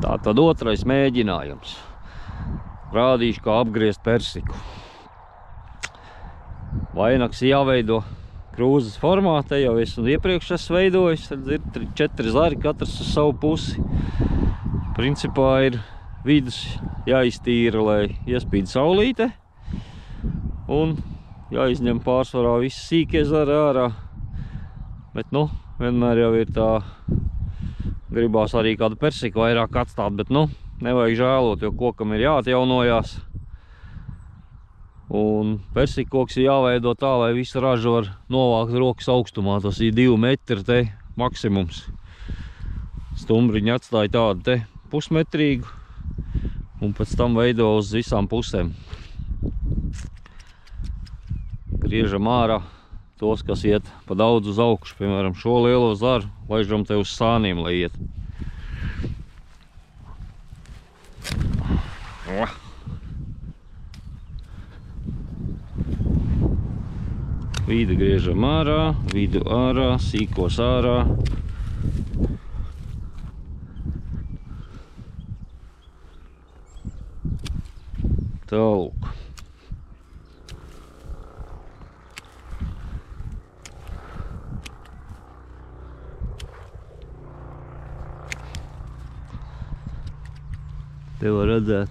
Tātad otrais mēģinājums. Rādīšu, kā apgriezt persiku. Vainags jāveido krūzes formā, te jau esmu iepriekš veidojis, tad ir 4 zari, katrs uz savu pusi. Principā ir vidus jāiztīra, lai iespīd saulīte, un jāizņem pārsvarā visi sīkie zari ārā. Bet, nu, vienmēr jau ir tā, gribās arī kādu persiku vairāk atstāt, bet, nu, nevajag žēlot, jo kokam ir jāatjaunojās. Un persikoks ir jāveido tā, lai visu ražu var novākt rokas augstumā. Tas ir 2 metri te maksimums. Stumbriņi atstāja tādu te pusmetrīgu, un pēc tam veido uz visām pusēm. Griežam ārā tos, kas iet pa daudz uz augšu, piemēram, šo lielo zaru, laižam te uz sāniem, lai iet. Vidu griežam ārā, vidu ārā, sīkos ārā. Tālūk. Te var redzēt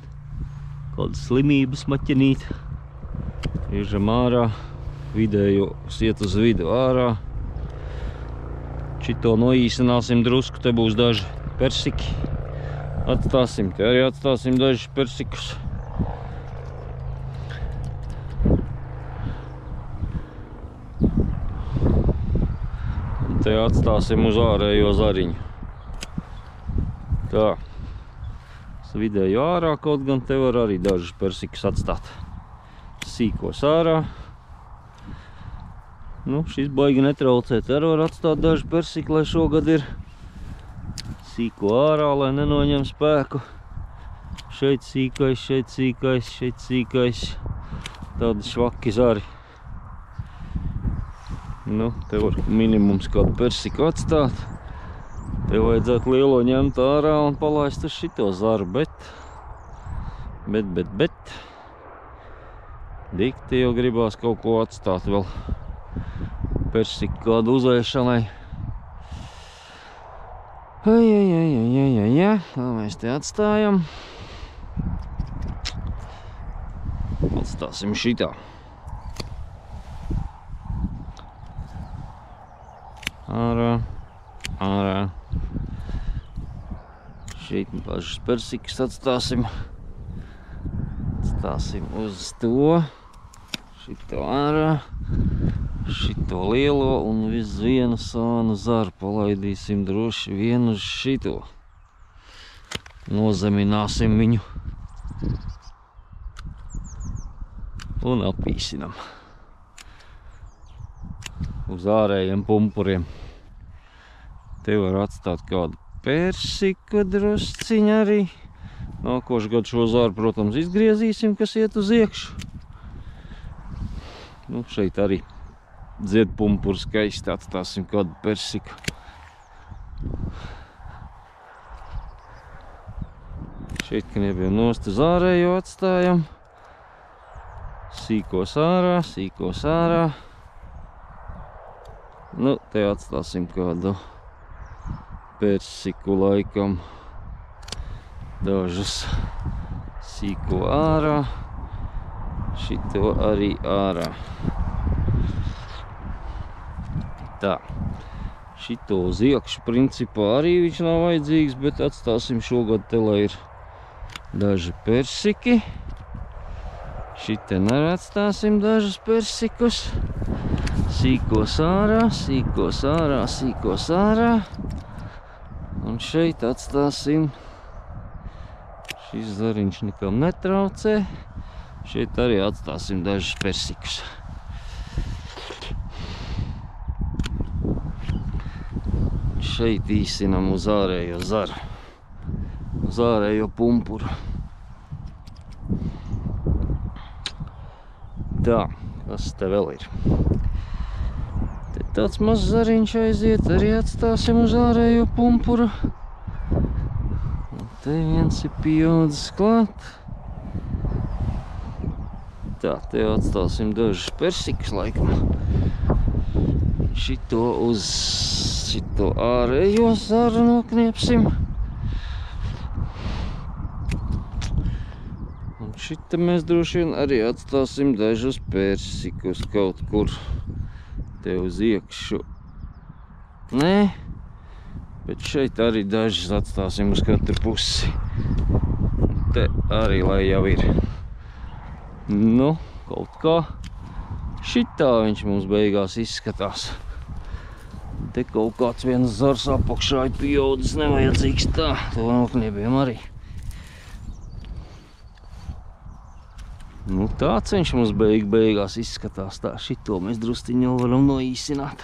kādu slimības maķenīt. Griežam ārā, vidējo iet uz vidu ārā. Šito noīsināsim drusku, te būs daži persiki. Atstāsim, te arī atstāsim dažus persikus. Un te atstāsim uz ārējo zariņu. Tā. Vidēju ārā, kaut gan te var arī dažus persikus atstāt. Sīkos ārā. Nu, šis baigi netraucēt. Arī var atstāt dažu persiku, lai šogad ir. Sīko ārā, lai nenoņem spēku. Šeit sīkais, šeit sīkais, šeit sīkais. Tādi švaki zari. Nu, te var minimums kādu persiku atstāt. Te vajadzētu lielo ņemt ārā un palaist uz šito zaru, bet dikti jau gribās kaut ko atstāt vēl persiku kādu uzēšanai. Tā mēs te atstājam. Atstāsim šitā. Ārā, ārā. Šeit pašus persikus atstāsim. Atstāsim uz to. Šito ārā. Šito lielo un visu vienu sānu zaru palaidīsim droši vienu uz šito. Nozemināsim viņu. Un apīsinam. Uz ārējiem pumpuriem. Te var atstāt kādu persiku drusciņu arī. Nākošu gadu šo zaru, protams, izgriezīsim, kas iet uz iekšu. Nu, šeit arī dziedpumpuru skaisti atstāsim kādu persiku. Šeit kniebiem nost uz ārējo atstājam. Sīkos ārā, sīkos ārā. Nu, te atstāsim kādu persiku laikam. Dažus sīko ārā. Šito arī ārā. Tā. Šito uz iekšu principā arī viņš nav vajadzīgs, bet atstāsim šogad te, lai ir daži persiki. Šitien arī atstāsim dažus persikus. Sīkos ārā, sīkos ārā, sīkos ārā. Un šeit atstāsim, šis zariņš nekam netraucē, šeit arī atstāsim dažus persikus. Šeit īsinam uz ārējo zaru, uz ārējo pumpuru. Tā, kas te vēl ir? Te tāds mazs zariņš aiziet, arī atstāsim uz ārējo pumpuru. Un Te viens ir pieaudzis klāt. Tā, te atstāsim dažus persikus laikam. Šito uz šito ārējo zaru nokniepsim. Un šita mēs droši vien arī atstāsim dažus persikus kaut kur te uz iekšu. Nē, bet šeit arī dažus atstāsim uz katru pusi. Te arī lai jau ir. Nu, kaut kā šitā viņš mums beigās izskatās. Te kaut kāds viens zars apakšā ir pieaudzis nevajadzīgs tā. To nokniebiem arī. Nu, tāds viņš mums beigās izskatās tā. Šito mēs drusciņu varam noīsināt.